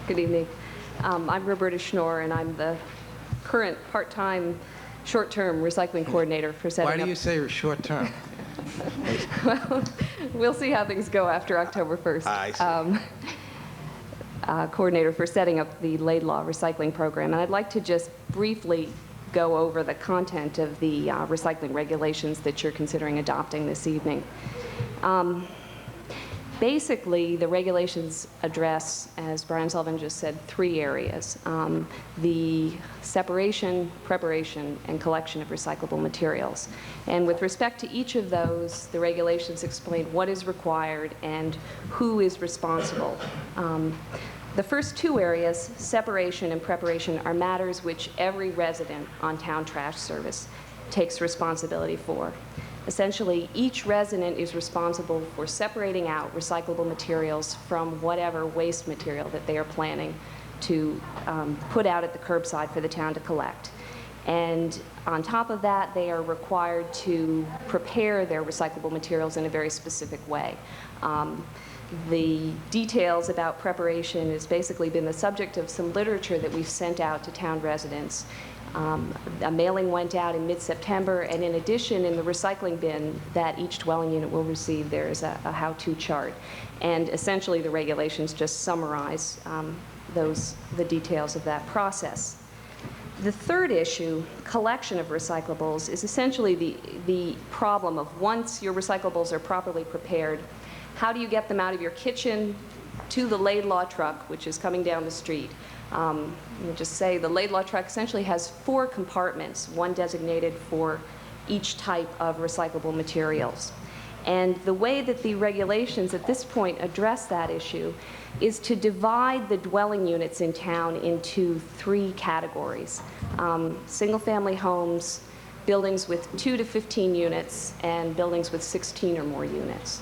Good evening. I'm Roberta Schnoor, and I'm the current part-time short-term recycling coordinator for setting up... Why do you say short-term? Well, we'll see how things go after October 1st. I see. Coordinator for setting up the Laidlaw recycling program. And I'd like to just briefly go over the content of the recycling regulations that you're considering adopting this evening. Basically, the regulations address, as Brian Sullivan just said, three areas: the separation, preparation, and collection of recyclable materials. And with respect to each of those, the regulations explain what is required and who is responsible. The first two areas, separation and preparation, are matters which every resident on town trash service takes responsibility for. Essentially, each resident is responsible for separating out recyclable materials from whatever waste material that they are planning to put out at the curbside for the town to collect. And on top of that, they are required to prepare their recyclable materials in a very specific way. The details about preparation has basically been the subject of some literature that we've sent out to town residents. A mailing went out in mid-September, and in addition, in the recycling bin that each dwelling unit will receive, there is a how-to chart. And essentially, the regulations just summarize the details of that process. The third issue, collection of recyclables, is essentially the problem of once your recyclables are properly prepared, how do you get them out of your kitchen to the Laidlaw truck, which is coming down the street? Let me just say the Laidlaw truck essentially has 4 compartments, one designated for each type of recyclable materials. And the way that the regulations at this point address that issue is to divide the dwelling units in town into 3 categories: single-family homes, buildings with 2 to 15 units, and buildings with 16 or more units.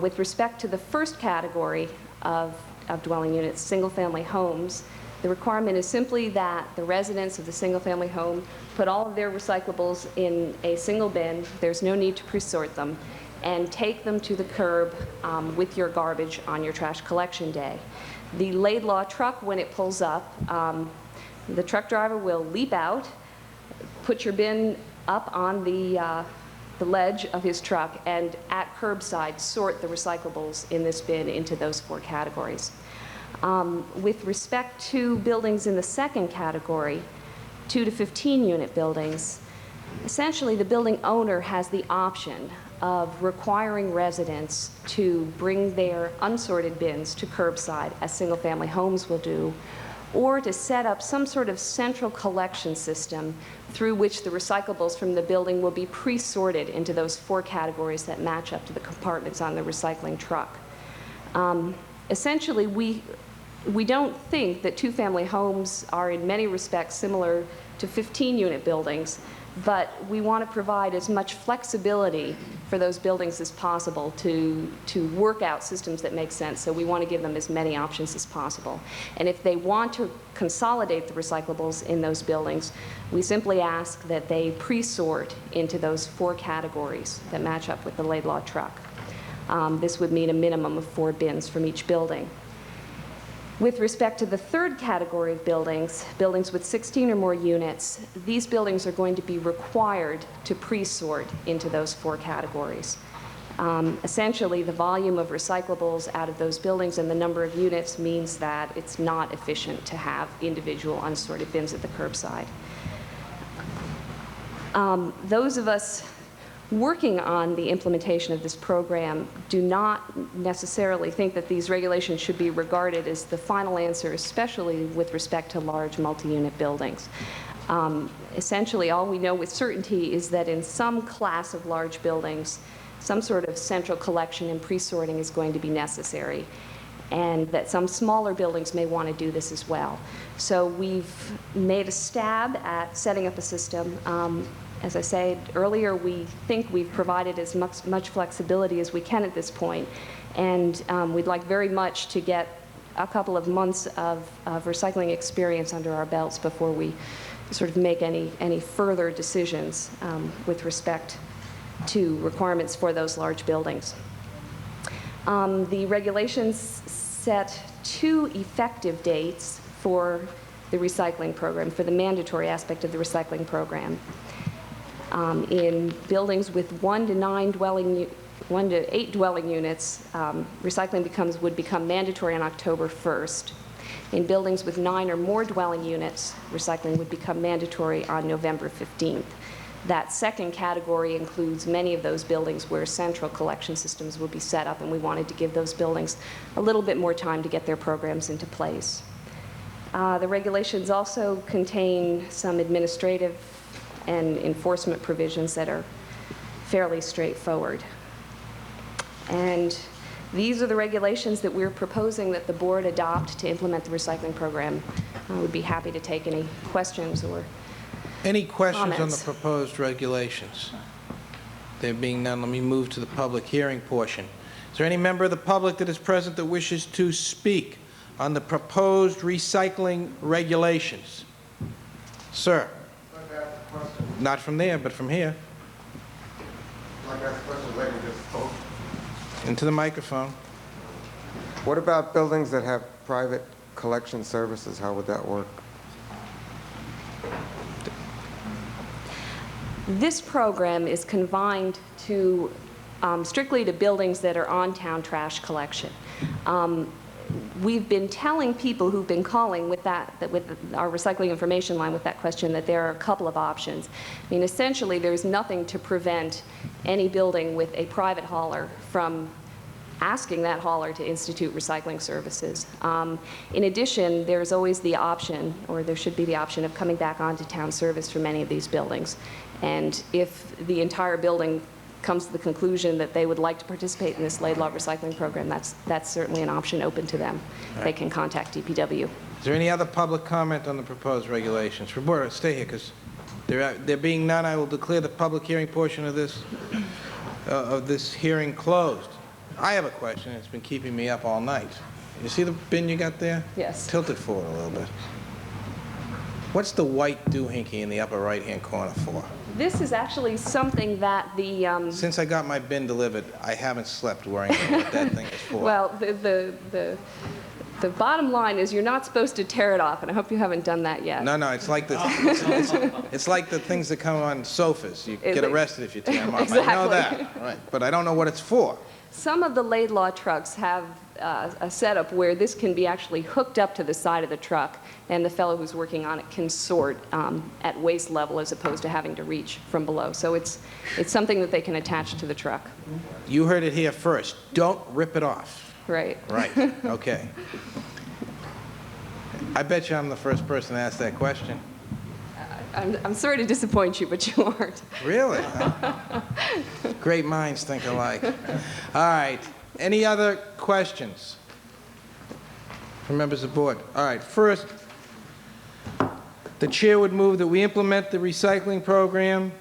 With respect to the first category of dwelling units, single-family homes, the requirement is simply that the residents of the single-family home put all of their recyclables in a single bin. There's no need to pre-sort them, and take them to the curb with your garbage on your trash collection day. The Laidlaw truck, when it pulls up, the truck driver will leap out, put your bin up on the ledge of his truck, and at curbside sort the recyclables in this bin into those 4 categories. With respect to buildings in the second category, 2 to 15 unit buildings, essentially the building owner has the option of requiring residents to bring their unsorted bins to curbside, as single-family homes will do, or to set up some sort of central collection system through which the recyclables from the building will be pre-sorted into those 4 categories that match up to the compartments on the recycling truck. Essentially, we don't think that 2-family homes are in many respects similar to 15-unit buildings, but we want to provide as much flexibility for those buildings as possible to work out systems that make sense. So we want to give them as many options as possible. And if they want to consolidate the recyclables in those buildings, we simply ask that they pre-sort into those 4 categories that match up with the Laidlaw truck. This would mean a minimum of 4 bins from each building. With respect to the third category of buildings, buildings with 16 or more units, these buildings are going to be required to pre-sort into those 4 categories. Essentially, the volume of recyclables out of those buildings and the number of units means that it's not efficient to have individual unsorted bins at the curbside. Those of us working on the implementation of this program do not necessarily think that these regulations should be regarded as the final answer, especially with respect to large multi-unit buildings. Essentially, all we know with certainty is that in some class of large buildings, some sort of central collection and pre-sorting is going to be necessary, and that some smaller buildings may want to do this as well. So we've made a stab at setting up a system. As I said earlier, we think we've provided as much flexibility as we can at this point, and we'd like very much to get a couple of months of recycling experience under our belts before we sort of make any further decisions with respect to requirements for those large buildings. The regulations set 2 effective dates for the recycling program, for the mandatory aspect of the recycling program. In buildings with 1 to 8 dwelling units, recycling would become mandatory on October 1st. In buildings with 9 or more dwelling units, recycling would become mandatory on November 15th. That second category includes many of those buildings where central collection systems will be set up, and we wanted to give those buildings a little bit more time to get their programs into place. The regulations also contain some administrative and enforcement provisions that are fairly straightforward. And these are the regulations that we're proposing that the board adopt to implement the recycling program. I would be happy to take any questions or Any questions on the comments. proposed regulations? There being none, let me move to the public hearing portion. Is there any member of the public that is present that wishes to speak on the proposed recycling regulations? Sir? I'd like to ask a question. Not from there, but from here. I'd like to ask a question, lady just spoke. Into the microphone. What about buildings that have private collection services? How would that work? This program is confined to strictly to buildings that are on town trash collection. We've been telling people who've been calling with with our recycling information line with that question that there are a couple of options. I mean, essentially, there's nothing to prevent any building with a private hauler from asking that hauler to institute recycling services. In addition, there's always the option, or there should be the option, of coming back onto town service for many of these buildings. And if the entire building comes to the conclusion that they would like to participate in this Laidlaw recycling program, that's certainly an option open to them. They can contact DPW. Is there any other public comment on the proposed regulations? Roberta, stay here, because there being none, I will declare the public hearing portion of this hearing closed. I have a question. It's been keeping me up all night. You see the bin you got there? Yes. Tilt it forward a little bit. What's the white doohickey in the upper right-hand corner for? This is actually something that the Since I got my bin delivered, I haven't slept worrying about what that thing is for. well, the bottom line is you're not supposed to tear it off, and I hope you haven't done that yet. No, it's like the it's like the things that come on sofas. You get like- arrested if you tear them off. I know Exactly. that, right? But I don't know what it's for. Some of the Laidlaw trucks have a setup where this can be actually hooked up to the side of the truck, and the fellow who's working on it can sort at waist level as opposed to having to reach from below. So it's something that they can attach to the truck. You heard it here first. Don't rip it off. Right. Right. Okay. I bet you I'm the first person to ask that question. I'm sorry to disappoint you, but you aren't. Really? Great minds think alike. All right. Any other questions from members of the board? All right. First, the chair would move that we implement the recycling program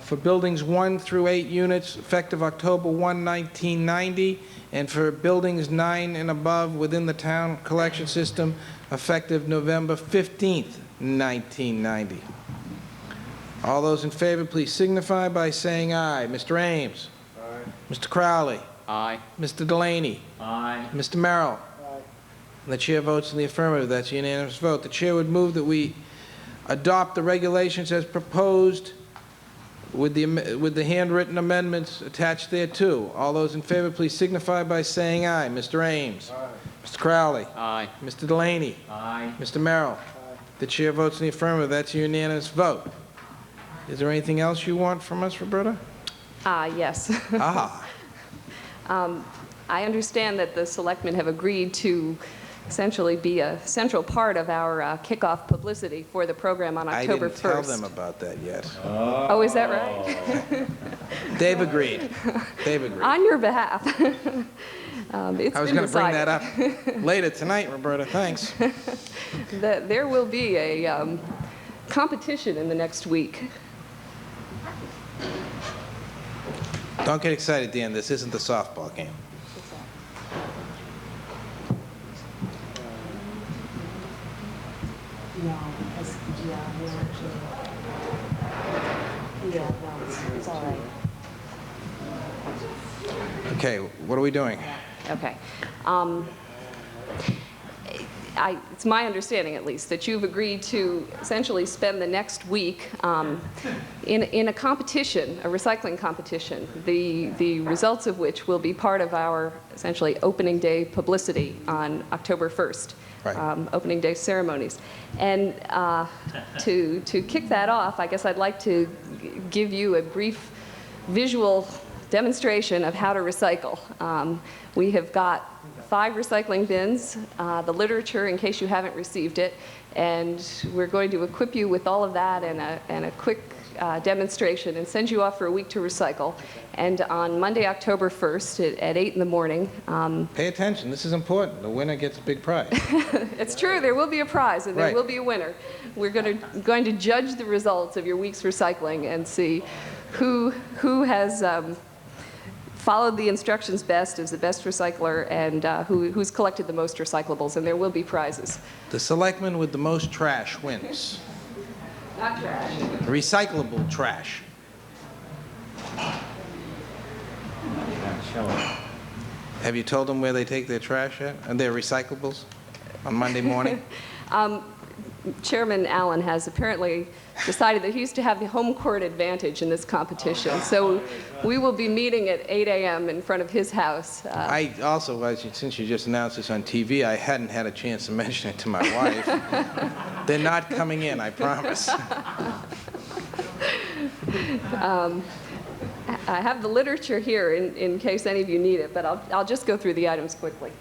for buildings 1 through 8 units effective October 1, 1990, and for buildings 9 and above within the town collection system effective November 15th, 1990. All those in favor, please signify by saying aye. Mr. Ames? Aye. Mr. Crowley? Aye. Mr. Delaney? Aye. Mr. Merrill? Aye. And the chair votes in the affirmative. That's a unanimous vote. The chair would move that we adopt the regulations as proposed with the handwritten amendments attached thereto. All those in favor, please signify by saying aye. Mr. Ames? Aye. Mr. Crowley? Aye. Mr. Delaney? Aye. Mr. Merrill? The chair votes in the affirmative. That's a unanimous vote. Is there anything else you want from us, Roberta? Yes. Ah. I understand that the selectmen have agreed to essentially be a central part of our kickoff publicity for the program on October 1st. I didn't tell them about that yet. Oh, is that right? They've agreed. They've agreed. On your behalf. It's I was been going to bring decided that up later tonight, Roberta. Thanks. that there will be a competition in the next week. Don't get excited, Dan. This isn't the softball game. No, it's all right. Okay, what are we doing? Okay. It's my understanding, at least, that you've agreed to essentially spend the next week in a competition, a recycling competition, the results of which will be part of our, essentially, opening day publicity on October 1st. Right. Opening day ceremonies. And to kick that off, I guess I'd like to give you a brief visual demonstration of how to recycle. We have got 5 recycling bins, the literature in case you haven't received it, and we're going to equip you with all of that and a quick demonstration and send you off for a week to recycle. And on Monday, October 1st at 8 in the morning. Pay attention, this is important. The winner gets a big prize. It's true, there will be a prize and there Right. will be a winner. We're going to judge the results of your week's recycling and see who has followed the instructions best, is the best recycler, and who's collected the most recyclables, and there will be prizes. The selectman with the most trash wins. Not trash. Recyclable trash. Have you told them where they take their trash at? And their recyclables on Monday morning? Chairman Allen has apparently decided that he used to have the home court advantage in this competition. So we will be meeting at 8 a.m. in front of his house. I also, since you just announced this on TV, I hadn't had a chance to mention it to my wife. They're not coming in, I promise. I have the literature here in case any of you need it, but I'll just go through the items quickly.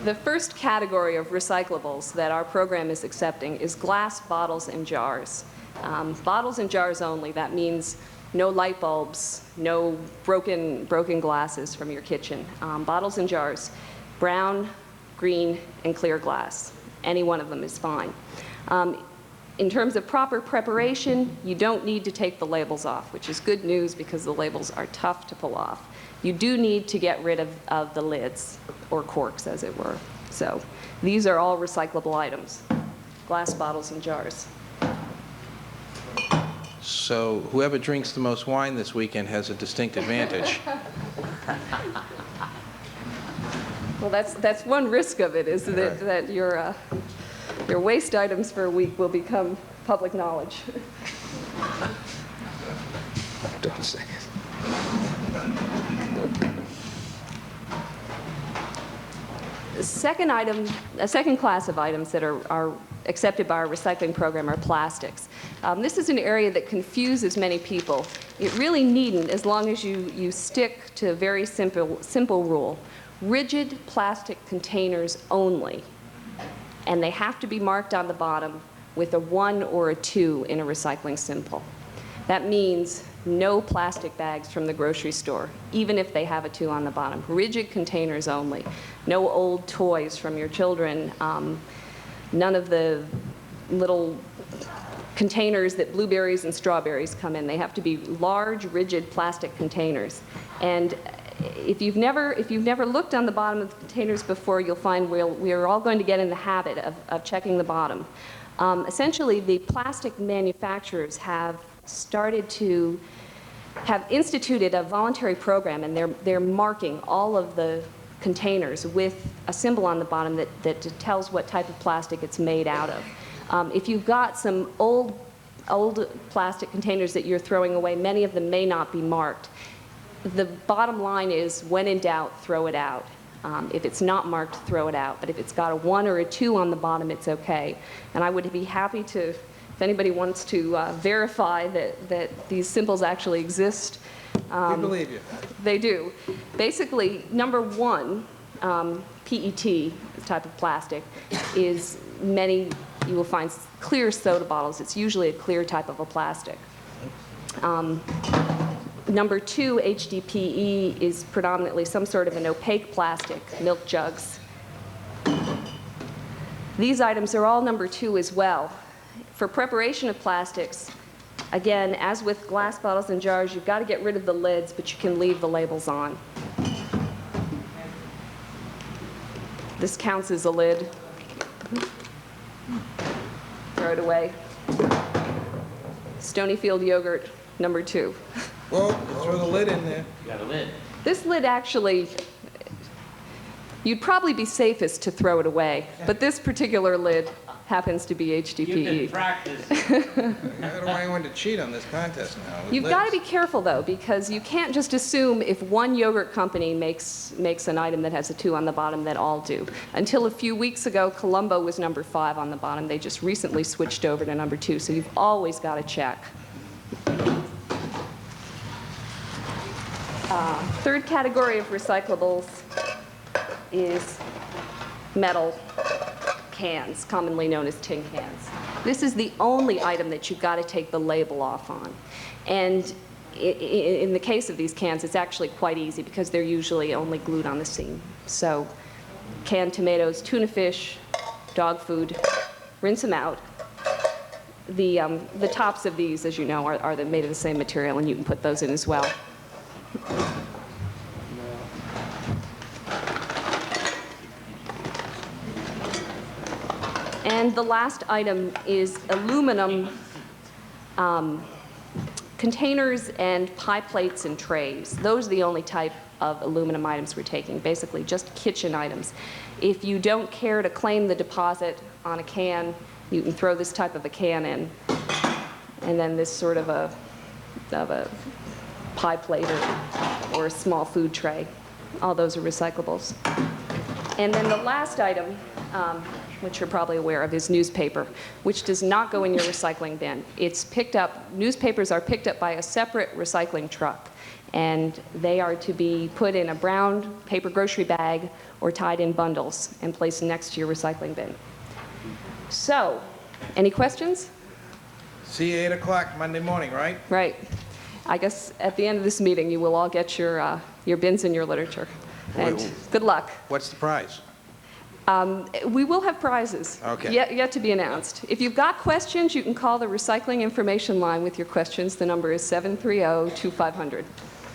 The first category of recyclables that our program is accepting is glass bottles and jars. Bottles and jars only. That means no light bulbs, no broken glasses from your kitchen. Bottles and jars, brown, green, and clear glass. Any one of them is fine. In terms of proper preparation, you don't need to take the labels off, which is good news because the labels are tough to pull off. You do need to get rid of the lids, or corks, as it were. So these are all recyclable items, glass bottles and jars. So whoever drinks the most wine this weekend has a distinct advantage. Well, that's one risk of it, is that your waste items for a week will become public knowledge. Don't say it. A second class of items that are accepted by our recycling program are plastics. This is an area that confuses many people. It really needn't, as long as you stick to a very simple rule. Rigid plastic containers only, and they have to be marked on the bottom with a 1 or a 2 in a recycling symbol. That means no plastic bags from the grocery store, even if they have a 2 on the bottom. Rigid containers only. No old toys from your children. None of the little containers that blueberries and strawberries come in. They have to be large, rigid plastic containers. And if you've never looked on the bottom of the containers before, you'll find we're all going to get in the habit of checking the bottom. Essentially, the plastic manufacturers have instituted a voluntary program, and they're marking all of the containers with a symbol on the bottom that tells what type of plastic it's made out of. If you've got some old plastic containers that you're throwing away, many of them may not be marked. The bottom line is, when in doubt, throw it out. If it's not marked, throw it out. But if it's got a 1 or a 2 on the bottom, it's okay. And I would be happy to, if anybody wants to verify that these symbols actually exist. We believe you. They do. Basically, number 1, PET type of plastic, is you will find clear soda bottles. It's usually a clear type of a plastic. Number 2, HDPE, is predominantly some sort of an opaque plastic, milk jugs. These items are all number 2 as well. For preparation of plastics, again, as with glass bottles and jars, you've got to get rid of the lids, but you can leave the labels on. This counts as a lid. Throw it away. Stonyfield yogurt, number 2. Well, throw the lid in there. You got a lid. This lid actually, you'd probably be safest to throw it away, but this particular lid happens to be You HDPE. can practice. I don't want anyone to cheat on this contest now. with You've got to lids. be careful, though, because you can't just assume if one yogurt company makes an item that has a 2 on the bottom that all do. Until a few weeks ago, Columbo was number 5 on the bottom. They just recently switched over to number 2, so you've always got to check. Third category of recyclables is metal cans, commonly known as tin cans. This is the only item that you've got to take the label off on. And in the case of these cans, it's actually quite easy because they're usually only glued on the seam. So canned tomatoes, tuna fish, dog food, rinse them out. The tops of these, as you know, are made of the same material, and you can put those in as well. And the last item is aluminum containers and pie plates and trays. Those are the only type of aluminum items we're taking, basically just kitchen items. If you don't care to claim the deposit on a can, you can throw this type of a can in, and then this sort of a pie plate or a small food tray. All those are recyclables. And then the last item, which you're probably aware of, is newspaper, which does not go in your recycling bin. It's picked up, newspapers are picked up by a separate recycling truck, and they are to be put in a brown paper grocery bag or tied in bundles and placed next to your recycling bin. So, any questions? See you 8 o'clock Monday morning, right? Right. I guess at the end of this meeting, you will all get your bins and your literature. And good luck. What's the prize? We will have prizes. Okay. Yet to be announced. If you've got questions, you can call the Recycling Information Line with your questions. The number is 730-2500.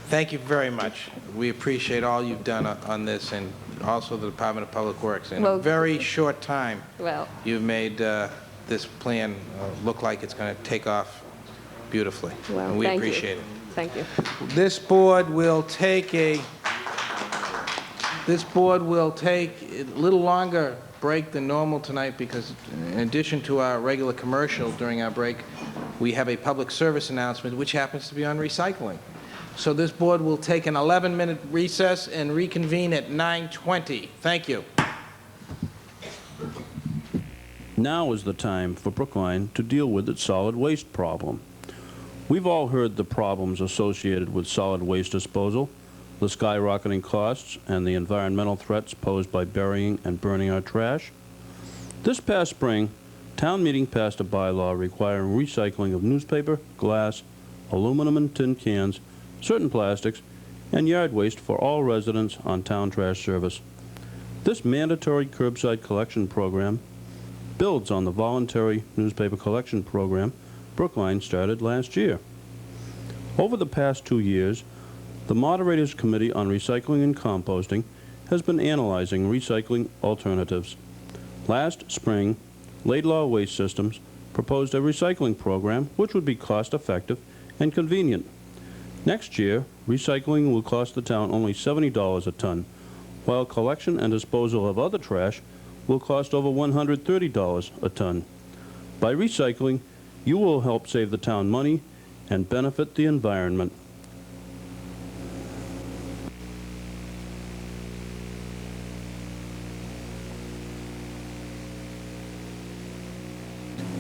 Thank you very much. We appreciate all you've done on this, and also the Department of Public Works. In a very short time, Well, you've made this plan look like it's going to take off beautifully. well, And we thank you. appreciate it. Thank you. This board will take a little longer break than normal tonight because in addition to our regular commercial during our break, we have a public service announcement which happens to be on recycling. So this board will take an 11-minute recess and reconvene at 9:20. Thank you. Now is the time for Brookline to deal with its solid waste problem. We've all heard the problems associated with solid waste disposal, the skyrocketing costs, and the environmental threats posed by burying and burning our trash. This past spring, town meeting passed a bylaw requiring recycling of newspaper, glass, aluminum and tin cans, certain plastics, and yard waste for all residents on town trash service. This mandatory curbside collection program builds on the voluntary newspaper collection program Brookline started last year. Over the past 2 years, the Moderators Committee on Recycling and Composting has been analyzing recycling alternatives. Last spring, Laidlaw Waste Systems proposed a recycling program which would be cost-effective and convenient. Next year, recycling will cost the town only $70 a ton, while collection and disposal of other trash will cost over $130 a ton. By recycling, you will help save the town money and benefit the environment.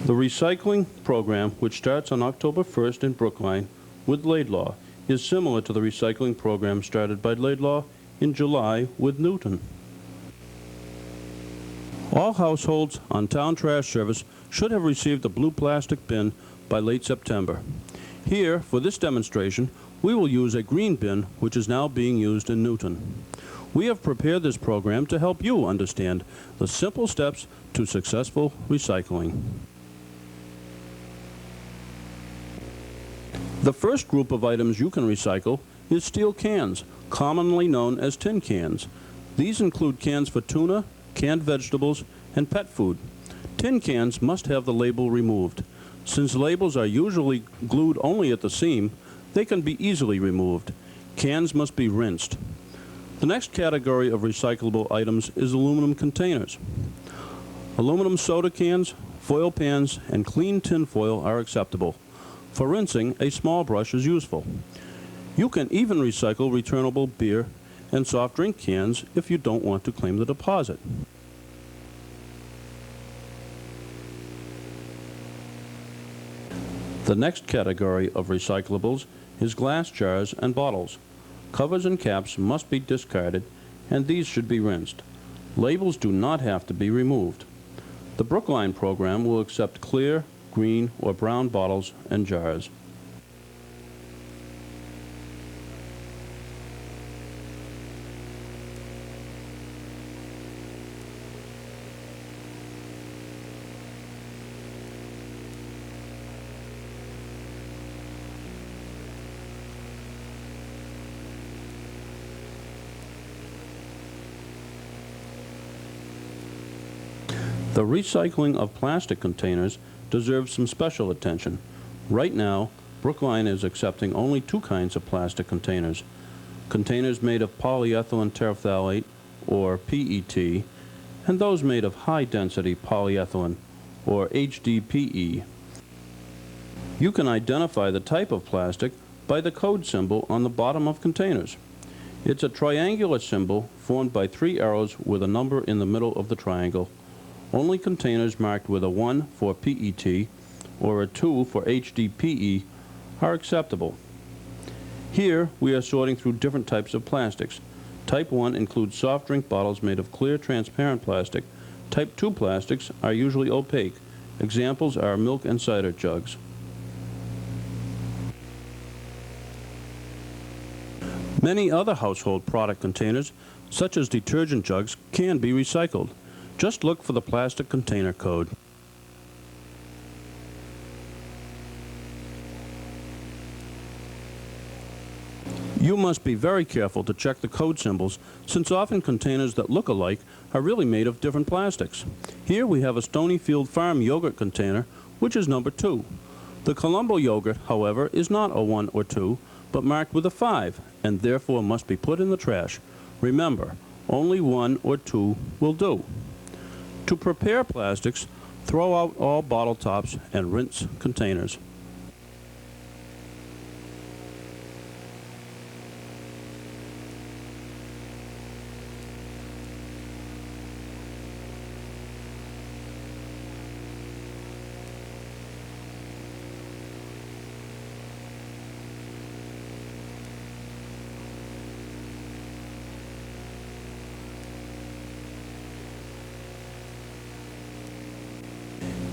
The recycling program, which starts on October 1st in Brookline with Laidlaw, is similar to the recycling program started by Laidlaw in July with Newton. All households on town trash service should have received a blue plastic bin by late September. Here, for this demonstration, we will use a green bin, which is now being used in Newton. We have prepared this program to help you understand the simple steps to successful recycling. The first group of items you can recycle is steel cans, commonly known as tin cans. These include cans for tuna, canned vegetables, and pet food. Tin cans must have the label removed. Since labels are usually glued only at the seam, they can be easily removed. Cans must be rinsed. The next category of recyclable items is aluminum containers. Aluminum soda cans, foil pans, and clean tin foil are acceptable. For rinsing, a small brush is useful. You can even recycle returnable beer and soft drink cans if you don't want to claim the deposit. The next category of recyclables is glass jars and bottles. Covers and caps must be discarded, and these should be rinsed. Labels do not have to be removed. The Brookline program will accept clear, green, or brown bottles and jars. The recycling of plastic containers deserves some special attention. Right now, Brookline is accepting only two kinds of plastic containers. Containers made of polyethylene terephthalate, or PET, and those made of high-density polyethylene, or HDPE. You can identify the type of plastic by the code symbol on the bottom of containers. It's a triangular symbol formed by 3 arrows with a number in the middle of the triangle. Only containers marked with a 1 for PET or a 2 for HDPE are acceptable. Here, we are sorting through different types of plastics. Type 1 includes soft drink bottles made of clear, transparent plastic. Type 2 plastics are usually opaque. Examples are milk and cider jugs. Many other household product containers, such as detergent jugs, can be recycled. Just look for the plastic container code. You must be very careful to check the code symbols, since often containers that look alike are really made of different plastics. Here we have a Stonyfield Farm yogurt container, which is number 2. The Colombo yogurt, however, is not a 1 or 2, but marked with a 5, and therefore must be put in the trash. Remember, only 1 or 2 will do. To prepare plastics, throw out all bottle tops and rinse containers.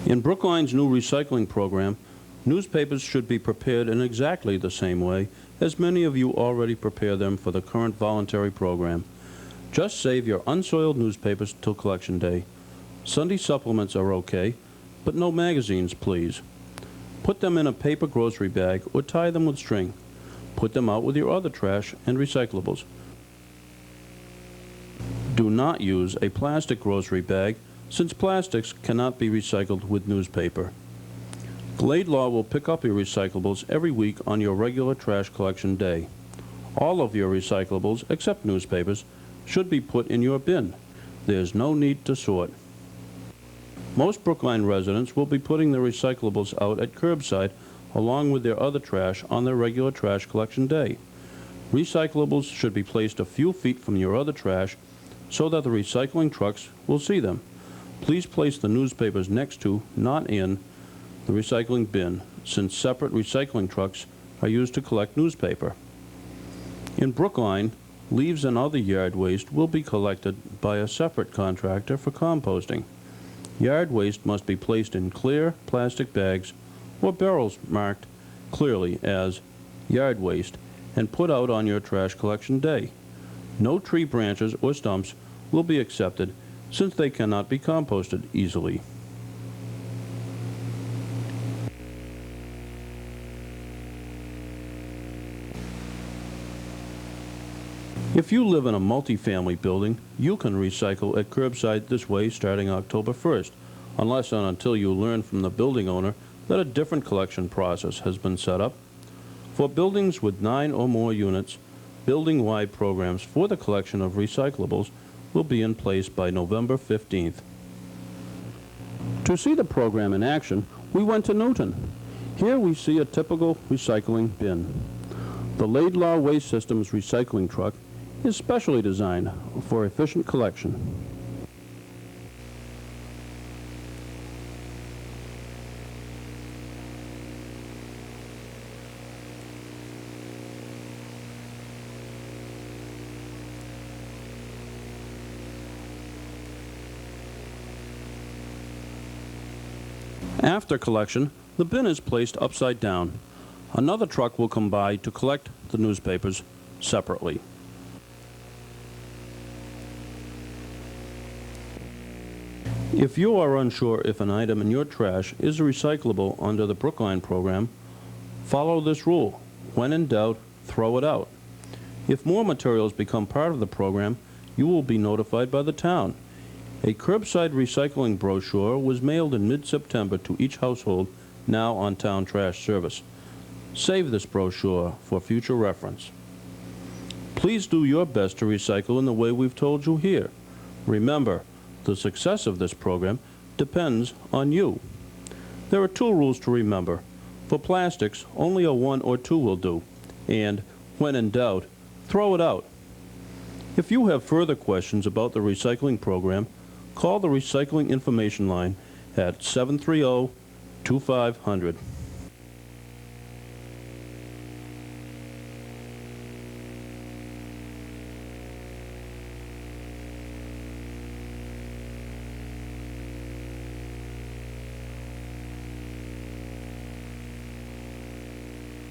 In Brookline's new recycling program, newspapers should be prepared in exactly the same way as many of you already prepare them for the current voluntary program. Just save your unsoiled newspapers till collection day. Sunday supplements are okay, but no magazines, please. Put them in a paper grocery bag or tie them with string. Put them out with your other trash and recyclables. Do not use a plastic grocery bag, since plastics cannot be recycled with newspaper. Glade Law will pick up your recyclables every week on your regular trash collection day. All of your recyclables, except newspapers, should be put in your bin. There's no need to sort. Most Brookline residents will be putting their recyclables out at curbside along with their other trash on their regular trash collection day. Recyclables should be placed a few feet from your other trash so that the recycling trucks will see them. Please place the newspapers next to, not in, the recycling bin, since separate recycling trucks are used to collect newspaper. In Brookline, leaves and other yard waste will be collected by a separate contractor for composting. Yard waste must be placed in clear plastic bags or barrels marked clearly as yard waste and put out on your trash collection day. No tree branches or stumps will be accepted since they cannot be composted easily. If you live in a multi-family building, you can recycle at curbside this way starting October 1st, unless and until you learn from the building owner that a different collection process has been set up. For buildings with 9 or more units, building-wide programs for the collection of recyclables will be in place by November 15th. To see the program in action, we went to Newton. Here we see a typical recycling bin. The Laidlaw Waste Systems recycling truck is specially designed for efficient collection. After collection, the bin is placed upside down. Another truck will come by to collect the newspapers separately. If you are unsure if an item in your trash is recyclable under the Brookline program, follow this rule. When in doubt, throw it out. If more materials become part of the program, you will be notified by the town. A curbside recycling brochure was mailed in mid-September to each household now on town trash service. Save this brochure for future reference. Please do your best to recycle in the way we've told you here. Remember, the success of this program depends on you. There are 2 rules to remember. For plastics, only a 1 or 2 will do. And, when in doubt, throw it out. If you have further questions about the recycling program, call the Recycling Information Line at 730-2500.